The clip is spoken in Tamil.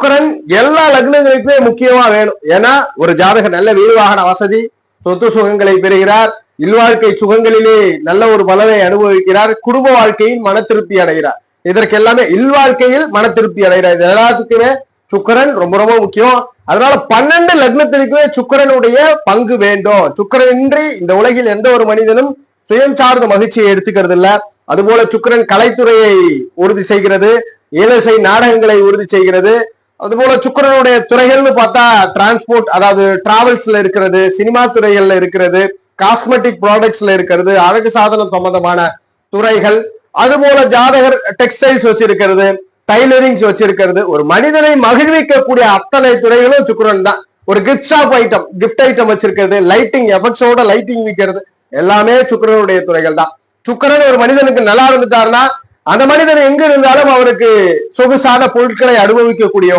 சுக்கிரன் எல்லா லக்னங்களுக்குமே முக்கியமா வேணும். ஏன்னா ஒரு ஜாதகர் நல்ல வீடு வாகன வசதி, சொத்து சுகங்களை பெறுகிறார், இல்வாழ்க்கை சுகங்களிலே நல்ல ஒரு பலனை அனுபவிக்கிறார், குடும்ப வாழ்க்கையில் மன திருப்தி அடைகிறார். இதற்கு எல்லாமே இல்வாழ்க்கையில் மன திருப்தி அடைகிறார். இது எல்லாத்துக்குமே சுக்கிரன் ரொம்ப ரொம்ப முக்கியம். அதனால 12 லக்னத்திற்குமே சுக்கிரனுடைய பங்கு வேண்டும். சுக்கிரன் இன்றி இந்த உலகில் எந்த ஒரு மனிதனும் சுயம் சார்ந்த மகிழ்ச்சியை எடுத்துக்கிறது இல்ல. அதுபோல சுக்கிரன் கலைத்துறையை உறுதி செய்கிறது, இயலிசை நாடகங்களை உறுதி செய்கிறது. அதுபோல சுக்கிரனுடைய துறைகள்னு பார்த்தா டிரான்ஸ்போர்ட், அதாவது டிராவல்ஸ்ல இருக்கிறது, சினிமா துறைகள்ல இருக்கிறது, காஸ்மெட்டிக் ப்ராடக்ட்ஸ்ல இருக்கிறது, அழகு சாதனம் சம்பந்தமான துறைகள், அதுபோல ஜாதகர் டெக்ஸ்டைல்ஸ் வச்சிருக்கிறது, டைலரிங்ஸ் வச்சிருக்கிறது. ஒரு மனிதனை மகிழ்விக்கக்கூடிய அத்தனை துறைகளும் சுக்கிரன் தான். ஒரு gift shop item, gift item வச்சிருக்கிறது, லைட்டிங் எஃபெக்ட்ஸோட லைட்டிங் விற்கிறது, எல்லாமே சுக்கிரனுடைய துறைகள் தான். சுக்கிரன் ஒரு மனிதனுக்கு நல்லா இருந்துட்டாருன்னா அந்த மனிதன் எங்க இருந்தாலும் அவருக்கு சொகுசான பொருட்களை அனுபவிக்கக்கூடிய